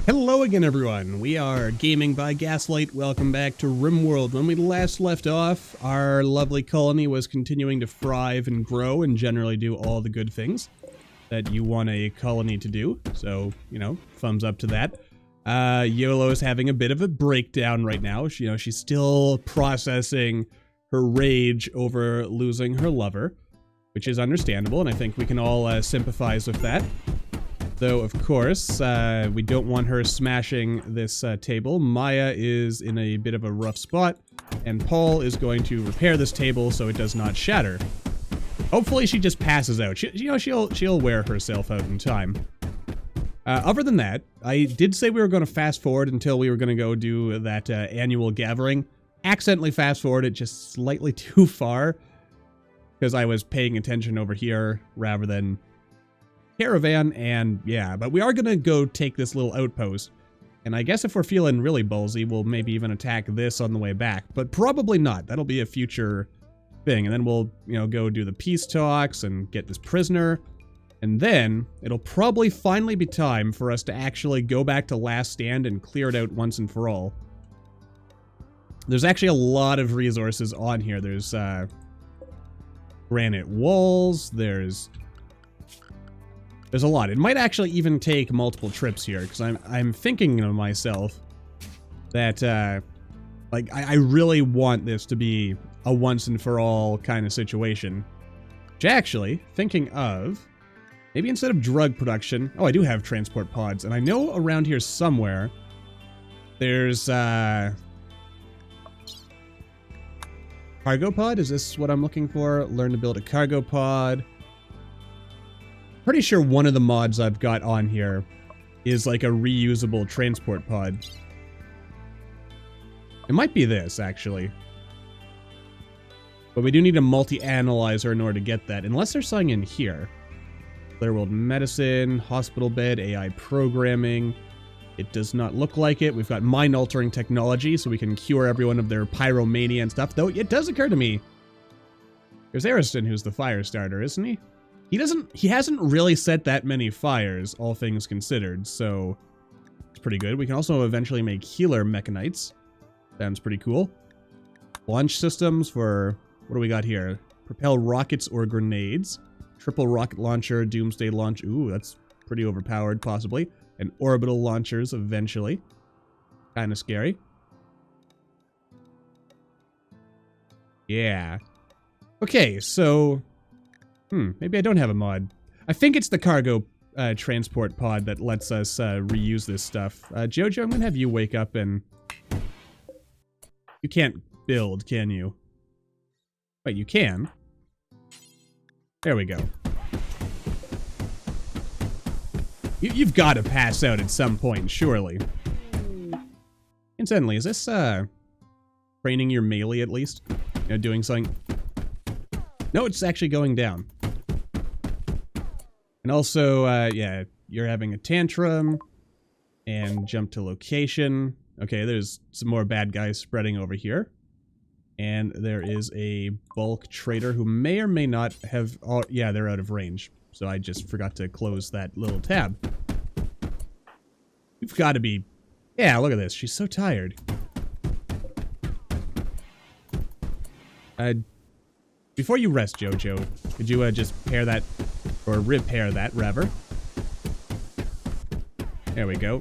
Hello again, everyone. We are Gaming by Gaslight. Welcome back to RimWorld. When we last left off, our lovely colony was continuing to thrive and grow and generally do all the good things that you want a colony to do. So, you know, thumbs up to that. YOLO is having a bit of a breakdown right now. She's still processing her rage over losing her lover, which is understandable, and I think we can all sympathize with that. Though, of course, we don't want her smashing this table. Maya is in a bit of a rough spot, and Paul is going to repair this table so it does not shatter. Hopefully she just passes out. She'll wear herself out in time. Other than that, I did say we were going to fast forward until we were going to go do that annual gathering. Accidentally fast forwarded just slightly too far, because I was paying attention over here rather than caravan, and yeah, but we are gonna go take this little outpost, and I guess if we're feeling really ballsy, we'll maybe even attack this on the way back, but probably not. That'll be a future thing, and then we'll, go do the peace talks and get this prisoner, and then it'll probably finally be time for us to actually go back to Last Stand and clear it out once and for all. There's actually a lot of resources on here. There's granite walls, there's a lot. It might actually even take multiple trips here, because I'm thinking to myself that, I really want this to be a once and for all kind of situation. Which actually, thinking of, maybe instead of drug production, oh, I do have transport pods, and I know around here somewhere, there's, cargo pod? Is this what I'm looking for? Learn to build a cargo pod. Pretty sure one of the mods I've got on here is like a reusable transport pod. It might be this, actually. But we do need a multi-analyzer in order to get that, unless there's something in here. Clear World Medicine, Hospital Bed, AI Programming. It does not look like it. We've got mind-altering technology, so we can cure everyone of their pyromania and stuff. Though, it does occur to me, there's Ariston, who's the fire starter, isn't he? He hasn't really set that many fires, all things considered, so it's pretty good. We can also eventually make healer mechanites. Sounds pretty cool. Launch systems for, what do we got here? Propel rockets or grenades. Triple rocket launcher, doomsday launch. Ooh, that's pretty overpowered, possibly. And orbital launchers eventually. Kind of scary. Yeah. Okay, so maybe I don't have a mod. I think it's the cargo transport pod that lets us reuse this stuff. Jojo, I'm gonna have you wake up and... You can't build, can you? Wait, you can. There we go. You've got to pass out at some point, surely. Incidentally, is this training your melee at least? Doing something... No, it's actually going down. And also, yeah, you're having a tantrum. And jump to location. Okay, there's some more bad guys spreading over here. And there is a bulk trader who may or may not have... Oh, yeah, they're out of range. So I just forgot to close that little tab. You've got to be... Yeah, look at this. She's so tired. Before you rest, Jojo, could you just pair that, or repair that, rather? There we go.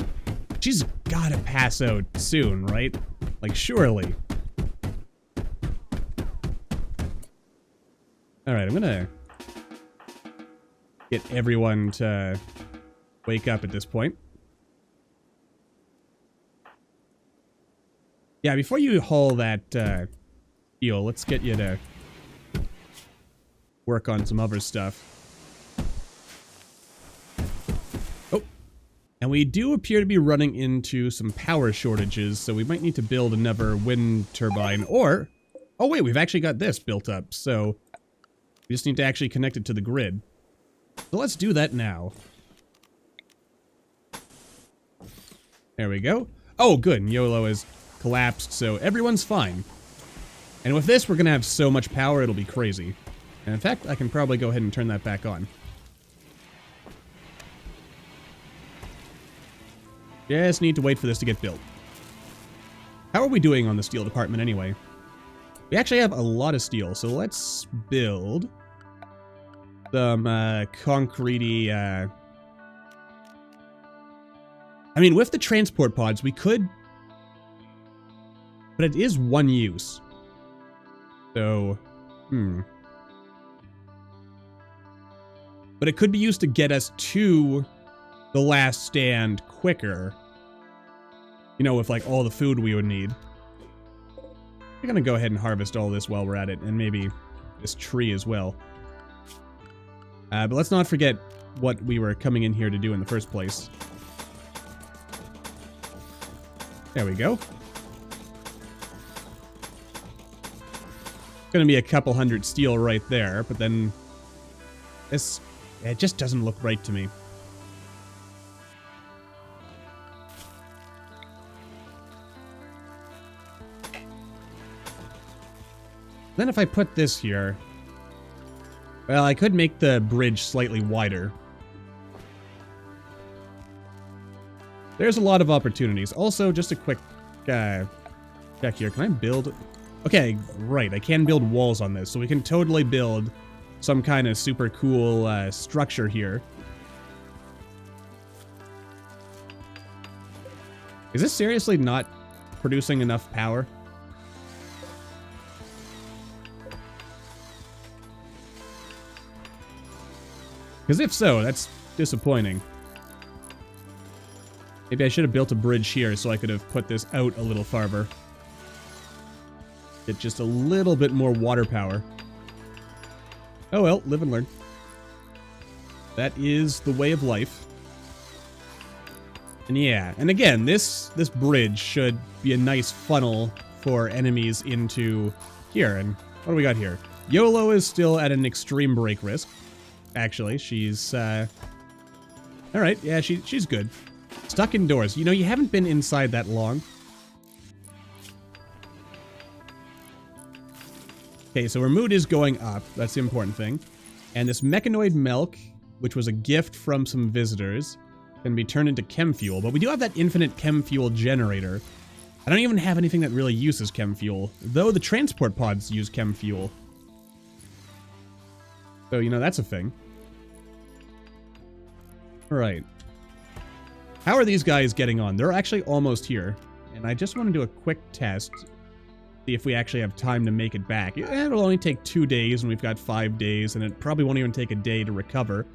She's gotta pass out soon, right? Like, surely. Alright, I'm gonna get everyone to wake up at this point. Yeah, before you haul that fuel, let's get you to work on some other stuff. Oh, and we do appear to be running into some power shortages, so we might need to build another wind turbine, or... Oh wait, we've actually got this built up, so we just need to actually connect it to the grid. So let's do that now. There we go. Oh, good, and YOLO has collapsed, so everyone's fine. And with this, we're gonna have so much power, it'll be crazy. And in fact, I can probably go ahead and turn that back on. Just need to wait for this to get built. How are we doing on the steel department anyway? We actually have a lot of steel, so let's build some concretey. I mean, with the transport pods, we could, but it is one use. So, but it could be used to get us to the last stand quicker. You know, with like all the food we would need. We're gonna go ahead and harvest all this while we're at it, and maybe this tree as well. But let's not forget what we were coming in here to do in the first place. There we go. Gonna be a couple hundred steel right there, but then this, it just doesn't look right to me. Then if I put this here, well, I could make the bridge slightly wider. There's a lot of opportunities. Also, just a quick check here. Can I build? Okay, right. I can build walls on this, so we can totally build some kind of super cool structure here. Is this seriously not producing enough power? Because if so, that's disappointing. Maybe I should have built a bridge here so I could have put this out a little farther. Get just a little bit more water power. Oh well, live and learn. That is the way of life. And yeah, and again, this bridge should be a nice funnel for enemies into here. And what do we got here? YOLO is still at an extreme break risk. Actually, she's, alright, yeah, she's good. Stuck indoors. You know, you haven't been inside that long. Okay, so her mood is going up. That's the important thing. And this mechanoid milk, which was a gift from some visitors, can be turned into chem fuel. But we do have that infinite chem fuel generator. I don't even have anything that really uses chem fuel, though the transport pods use chem fuel. So, you know, that's a thing. Alright. How are these guys getting on? They're actually almost here. And I just want to do a quick test. See if we actually have time to make it back. It'll only take 2 days, and we've got 5 days, and it probably won't even take a day to recover.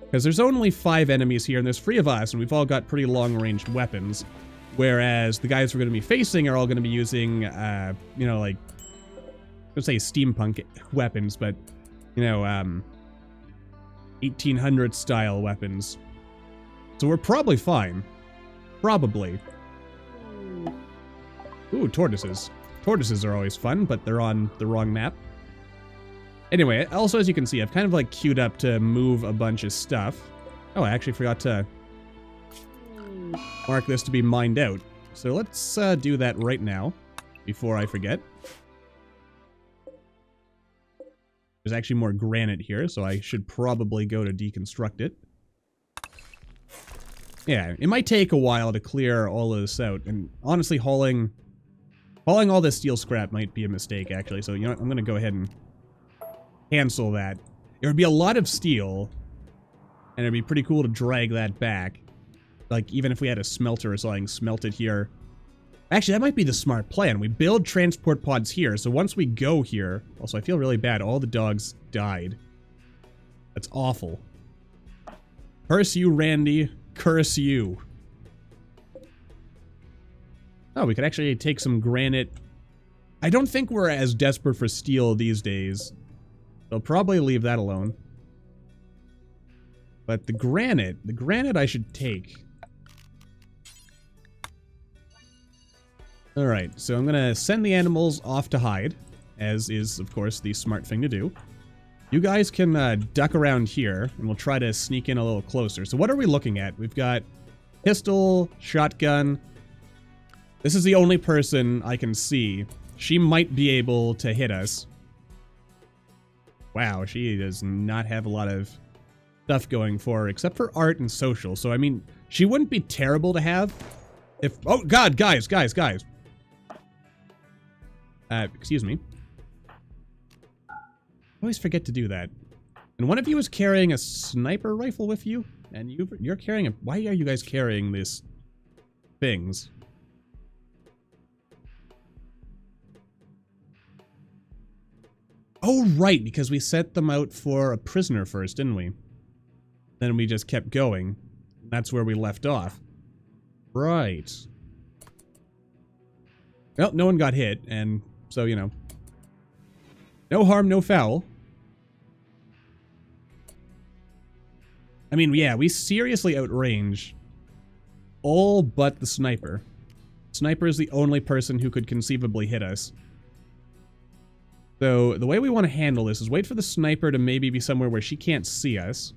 Because there's only 5 enemies here, and there's 3 of us, and we've all got pretty long-ranged weapons. Whereas the guys we're going to be facing are all going to be using, you know, like, let's say steampunk weapons, but, you know, 1800 style weapons. So we're probably fine. Probably. Ooh, tortoises. Tortoises are always fun, but they're on the wrong map. Anyway, also as you can see, I've kind of like queued up to move a bunch of stuff. Oh, I actually forgot to mark this to be mined out. So let's do that right now, before I forget. There's actually more granite here, so I should probably go to deconstruct it. Yeah, it might take a while to clear all of this out, and honestly, hauling all this steel scrap might be a mistake, actually, so you know what, I'm gonna go ahead and cancel that. It would be a lot of steel, and it'd be pretty cool to drag that back. Like, even if we had a smelter or something, smelt it here. Actually, that might be the smart plan. We build transport pods here, so once we go here... Also, I feel really bad. All the dogs died. That's awful. Curse you, Randy. Curse you. Oh, we could actually take some granite. I don't think we're as desperate for steel these days. So I'll probably leave that alone. But the granite I should take. Alright, so I'm gonna send the animals off to hide, as is, of course, the smart thing to do. You guys can duck around here, and we'll try to sneak in a little closer. So what are we looking at? We've got pistol, shotgun. This is the only person I can see. She might be able to hit us. Wow, she does not have a lot of stuff going for her, except for art and social. So, I mean, she wouldn't be terrible to have, If, oh god, guys. Excuse me. I always forget to do that. And one of you is carrying a sniper rifle with you, and you're carrying a, why are you guys carrying these things? Oh, right, because we set them out for a prisoner first, didn't we? Then we just kept going. That's where we left off. Right. Well, no one got hit, and so, you know. No harm, no foul. I mean, yeah, we seriously outrange all but the sniper. Sniper is the only person who could conceivably hit us. So, the way we want to handle this is wait for the sniper to maybe be somewhere where she can't see us.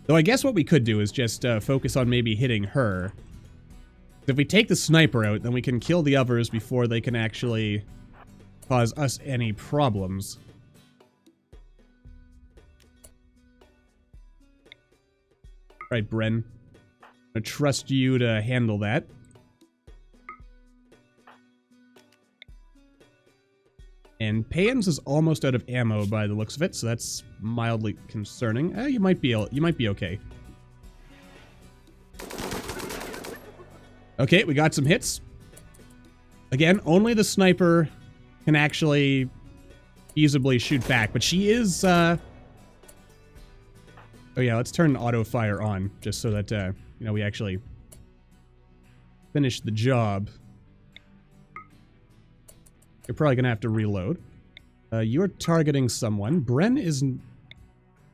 Though I guess what we could do is just focus on maybe hitting her. If we take the sniper out, then we can kill the others before they can actually cause us any problems. Right, Bren. I'm gonna trust you to handle that. And Payans is almost out of ammo by the looks of it, so that's mildly concerning. You might be okay. Okay, we got some hits. Again, only the sniper can actually feasibly shoot back, but she is, Oh yeah, let's turn auto fire on, just so that, you know, we actually finish the job. You're probably gonna have to reload. You're targeting someone. Bren is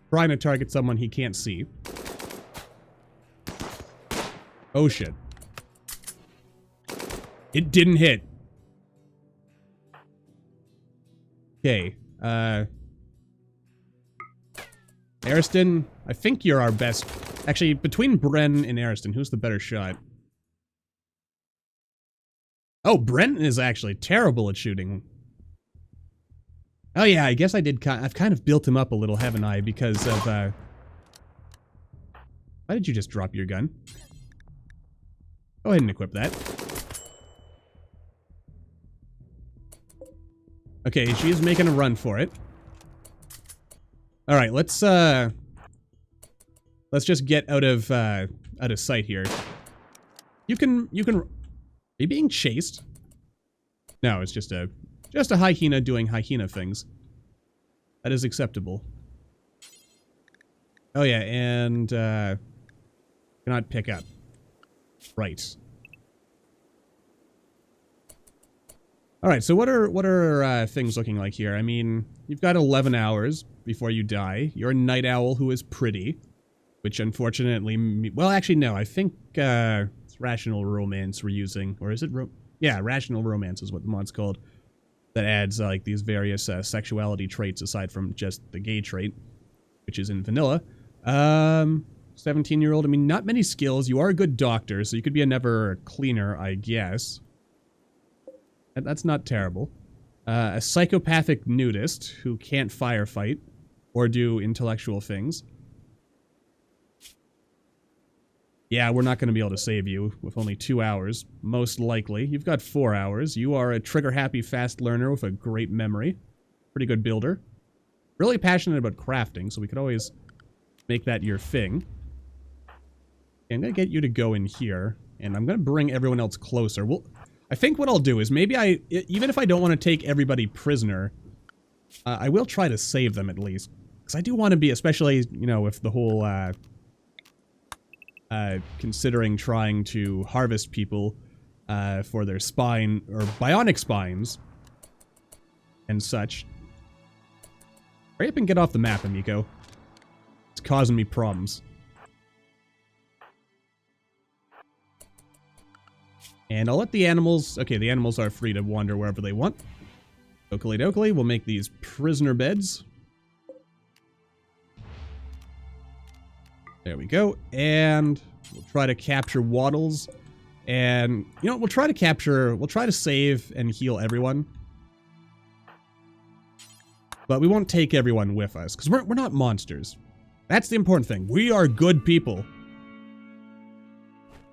trying to target someone he can't see. Oh shit. It didn't hit. Okay, Ariston, I think you're our best. Actually, between Bren and Ariston, who's the better shot? Oh, Brent is actually terrible at shooting. Oh yeah, I guess I did I've kind of built him up a little, haven't I? Because of, why did you just drop your gun? Go ahead and equip that. Okay, she's making a run for it. Alright, let's just get out of sight here. You can, are you being chased? No, it's just a hyena doing hyena things. That is acceptable. Oh yeah, and cannot pick up. Right. Alright, so what are things looking like here? I mean, you've got 11 hours before you die. You're a night owl who is pretty, which unfortunately, well, actually no, I think it's rational romance we're using, or is it yeah, rational romance is what the mod's called. That adds like these various sexuality traits aside from just the gay trait, which is in vanilla. 17-year-old, I mean, not many skills. You are a good doctor, so you could be a never cleaner, I guess. That's not terrible. A psychopathic nudist who can't firefight or do intellectual things. Yeah, we're not going to be able to save you with only 2 hours, most likely. You've got 4 hours. You are a trigger-happy fast learner with a great memory. Pretty good builder. Really passionate about crafting, so we could always make that your thing. Okay, I'm going to get you to go in here, and I'm going to bring everyone else closer. I think what I'll do is maybe even if I don't want to take everybody prisoner, I will try to save them at least. Because I do want to be, especially, you know, with the whole, considering trying to harvest people for their spine, or bionic spines, and such. Hurry up and get off the map, Amico. It's causing me problems. And I'll let the animals... Okay, the animals are free to wander wherever they want. Oakley dokley, we'll make these prisoner beds. There we go. And we'll try to capture Waddles. And, you know, we'll try to save and heal everyone. But we won't take everyone with us, because we're not monsters. That's the important thing. We are good people.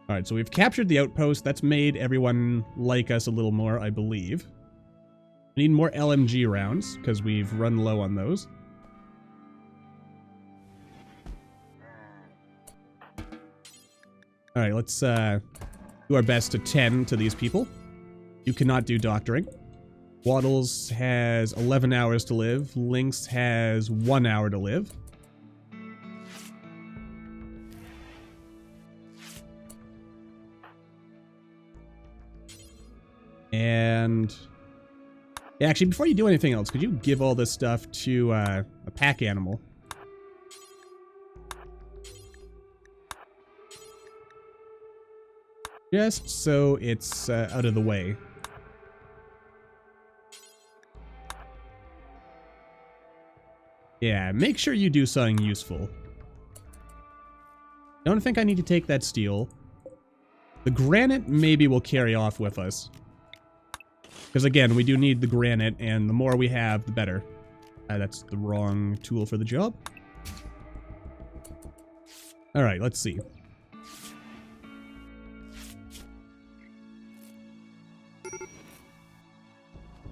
Alright, so we've captured the outpost. That's made everyone like us a little more, I believe. We need more LMG rounds, because we've run low on those. Alright, let's do our best to tend to these people. You cannot do doctoring. Waddles has 11 hours to live. Lynx has 1 hour to live. And yeah, actually, before you do anything else, could you give all this stuff to a pack animal? Just so it's out of the way. Yeah, make sure you do something useful. Don't think I need to take that steel. The granite maybe will carry off with us. Because again, we do need the granite, and the more we have, the better. That's the wrong tool for the job. Alright, let's see.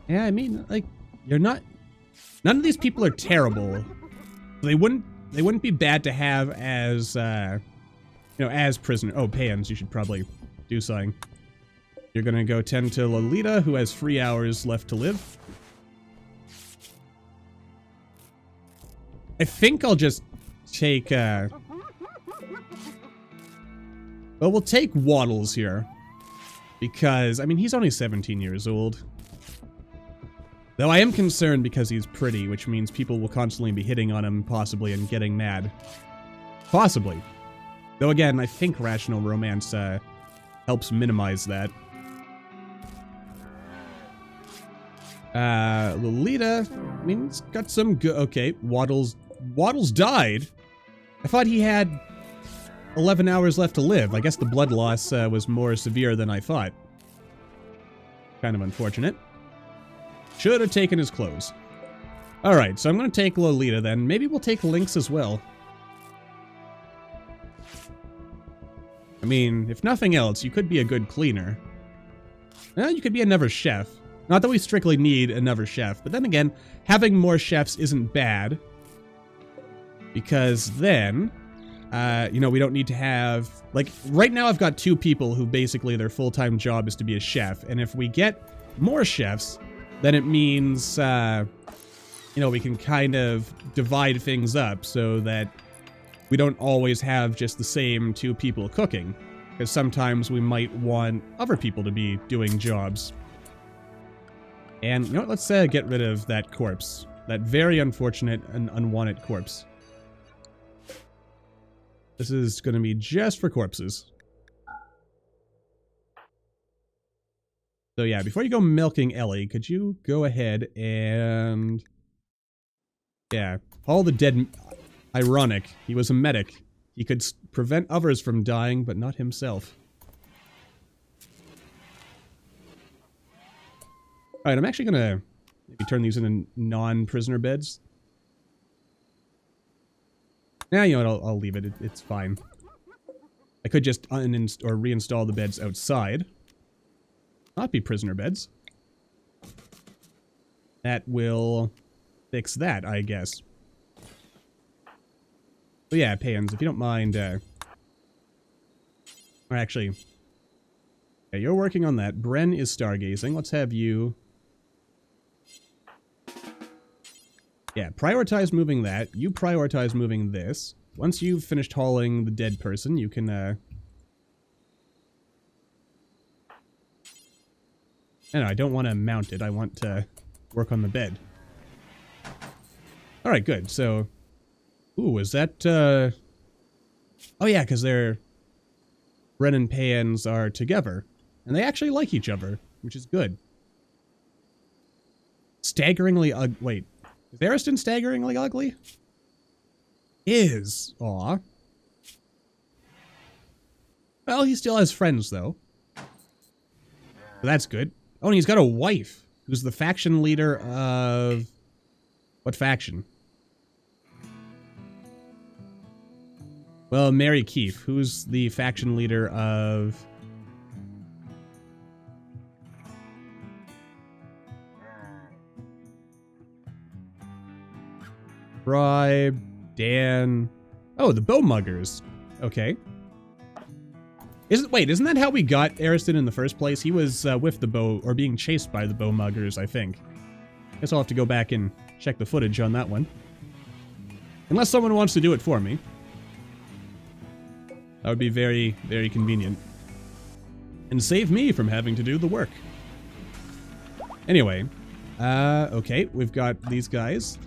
Yeah, I mean, like, you're not... None of these people are terrible. They wouldn't be bad to have as, you know, as prisoner. Oh, Pans, you should probably do something. You're gonna go tend to Lolita, who has 3 hours left to live. I think I'll just take, well, we'll take Waddles here. Because, I mean, he's only 17 years old. Though I am concerned because he's pretty, which means people will constantly be hitting on him, possibly, and getting mad. Possibly. Though again, I think rational romance helps minimize that. Lolita, I mean, it's got some good... Okay, Waddles died? I thought he had 11 hours left to live. I guess the blood loss was more severe than I thought. Kind of unfortunate. Should have taken his clothes. Alright, so I'm going to take Lolita then. Maybe we'll take Lynx as well. I mean, if nothing else, you could be a good cleaner. Well, you could be another chef. Not that we strictly need another chef, but then again, having more chefs isn't bad. Because then, you know, we don't need to have... Like, right now I've got 2 people who basically their full-time job is to be a chef. And if we get more chefs... then it means, you know, we can kind of divide things up so that we don't always have just the same 2 people cooking. Because sometimes we might want other people to be doing jobs. And, you know what, let's get rid of that corpse. That very unfortunate and unwanted corpse. This is going to be just for corpses. So yeah, before you go milking Ellie, could you go ahead and... Yeah, haul the dead... Ironic, he was a medic. He could prevent others from dying, but not himself. Alright, I'm actually gonna maybe turn these into non-prisoner beds. Nah, you know what, I'll leave it. It's fine. I could just uninstall or reinstall the beds outside. Not be prisoner beds. That will fix that, I guess. But yeah, Pans, if you don't mind, or actually, yeah, you're working on that. Bren is stargazing. Let's have you... Yeah, prioritize moving that. You prioritize moving this. Once you've finished hauling the dead person, you can, No, I don't want to mount it. I want to work on the bed. Alright, good. So... Ooh, is that, Oh yeah, because they're... Bren and Pans are together. And they actually like each other, which is good. Staggeringly wait. Is Ariston staggeringly ugly? Is. Aw. Well, he still has friends, though. So that's good. Oh, and he's got a wife, who's the faction leader of... What faction? Well, Mary Keefe, who's the faction leader of... Tribe, Dan... Oh, the Bowmuggers. Okay. Isn't that how we got Ariston in the first place? He was with the bow, or being chased by the Bowmuggers, I think. Guess I'll have to go back and check the footage on that one. Unless someone wants to do it for me. That would be very, very convenient. And save me from having to do the work. Anyway. Okay, we've got these guys.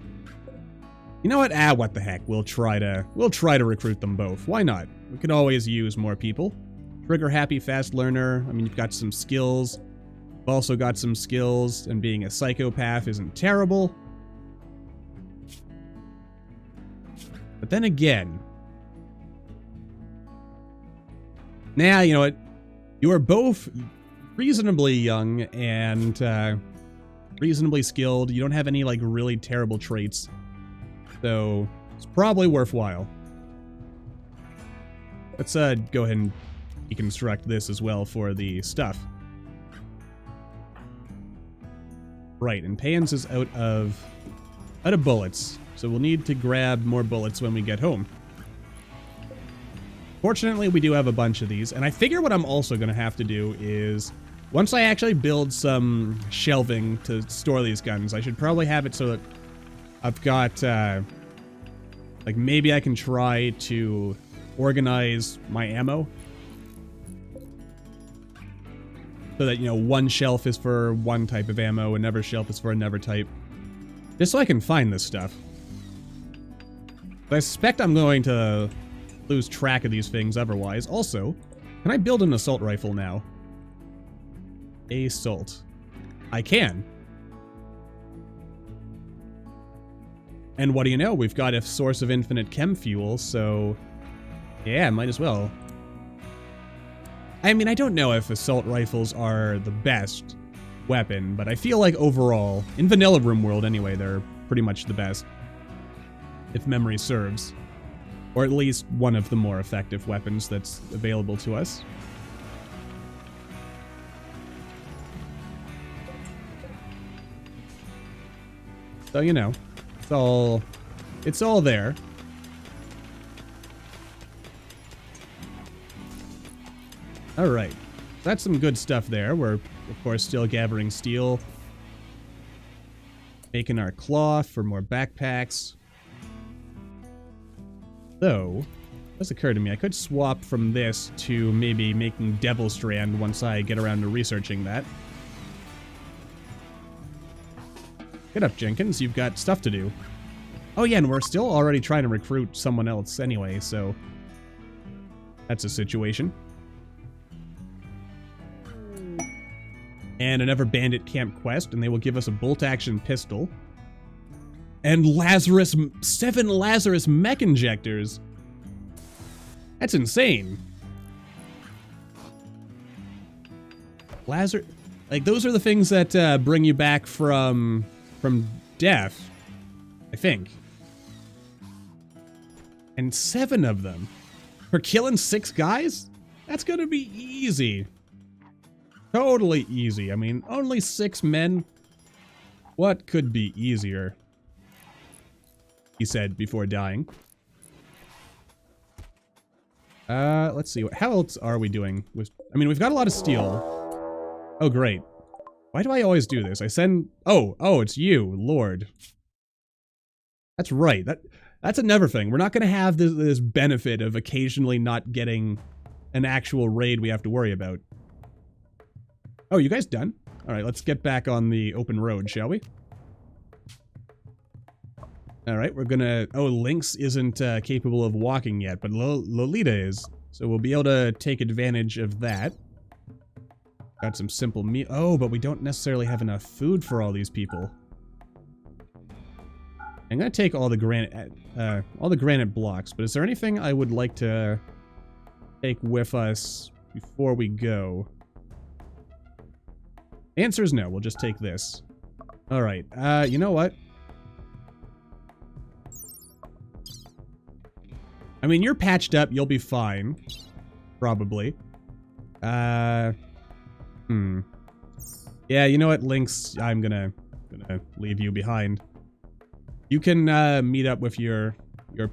You know what? What the heck? We'll try to recruit them both. Why not? We could always use more people. Trigger happy, fast learner. I mean, you've got some skills. You've also got some skills, and being a psychopath isn't terrible. But then again... Nah, you know what? You are both reasonably young and reasonably skilled. You don't have any, like, really terrible traits. So, it's probably worthwhile. Let's go ahead and deconstruct this as well for the stuff. Right, and Payans is out of bullets. So we'll need to grab more bullets when we get home. Fortunately, we do have a bunch of these, and I figure what I'm also going to have to do is, once I actually build some shelving to store these guns, I should probably have it so that I've got, like, maybe I can try to organize my ammo. So that, you know, one shelf is for one type of ammo, another shelf is for another type. Just so I can find this stuff. But I suspect I'm going to lose track of these things otherwise. Also, can I build an assault rifle now? Assault. I can. And what do you know? We've got a source of infinite chem fuel, so... yeah, might as well. I mean, I don't know if assault rifles are the best weapon, but I feel like overall, in vanilla RimWorld anyway, they're pretty much the best. If memory serves. Or at least one of the more effective weapons that's available to us. So, you know, it's all there. Alright, that's some good stuff there. We're, of course, still gathering steel. Making our cloth for more backpacks. So, this occurred to me, I could swap from this to maybe making Devil Strand once I get around to researching that. Get up, Jenkins, you've got stuff to do. Oh yeah, and we're still already trying to recruit someone else anyway, so... that's a situation. And another bandit camp quest, and they will give us a bolt-action pistol. And 7 Lazarus mech injectors. That's insane. Like, those are the things that bring you back from death, I think. And 7 of them. For killing 6 guys? That's gonna be easy. Totally easy. I mean, only 6 men. What could be easier? He said before dying. Let's see. How else are we doing? I mean, we've got a lot of steel. Oh, great. Why do I always do this? I send... Oh, it's you, Lord. That's right. That's another thing. We're not going to have this benefit of occasionally not getting an actual raid we have to worry about. Oh, you guys done? All right, let's get back on the open road, shall we? All right, we're gonna... Oh, Lynx isn't capable of walking yet, but Lolita is. So we'll be able to take advantage of that. Got some simple meat. Oh, but we don't necessarily have enough food for all these people. I'm gonna take all the granite blocks, but is there anything I would like to take with us before we go? Answer is no, we'll just take this. Alright, you know what? I mean, you're patched up. You'll be fine. Probably. Yeah, you know what, Lynx? I'm gonna leave you behind. You can meet up with your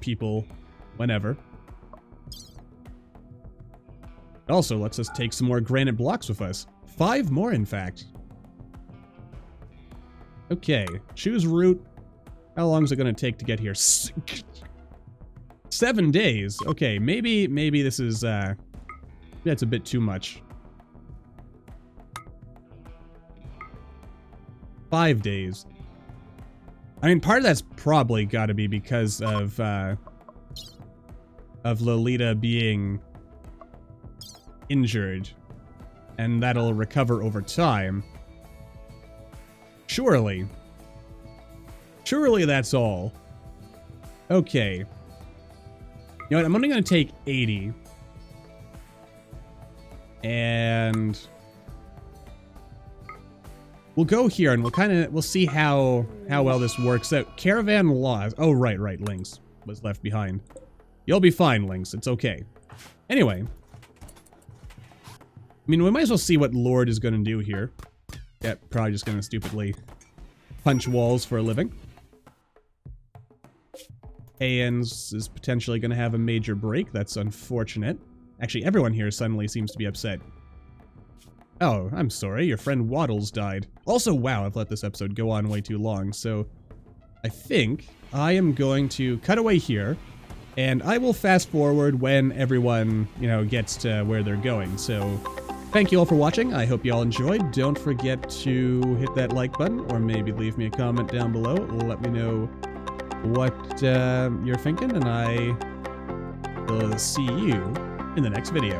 people whenever. Also, lets us take some more granite blocks with us. 5 more, in fact. Okay, choose route. How long is it gonna take to get here? 7 days. Okay, maybe this is that's a bit too much. 5 days. I mean, part of that's probably got to be because of Lolita being injured, and that'll recover over time. Surely that's all. Okay. You know what? I'm only going to take 80. And we'll go here and we'll see how well this works out. Caravan laws. Oh, right. Lynx was left behind. You'll be fine, Lynx. It's okay. Anyway. I mean, we might as well see what Lord is going to do here. Yeah, probably just going to stupidly punch walls for a living. Hayens is potentially going to have a major break. That's unfortunate. Actually, everyone here suddenly seems to be upset. Oh, I'm sorry. Your friend Waddles died. Also, wow, I've let this episode go on way too long. So I think I am going to cut away here. And I will fast forward when everyone, you know, gets to where they're going. So thank you all for watching. I hope you all enjoyed. Don't forget to hit that like button or maybe leave me a comment down below. Let me know what you're thinking, and I will see you in the next video.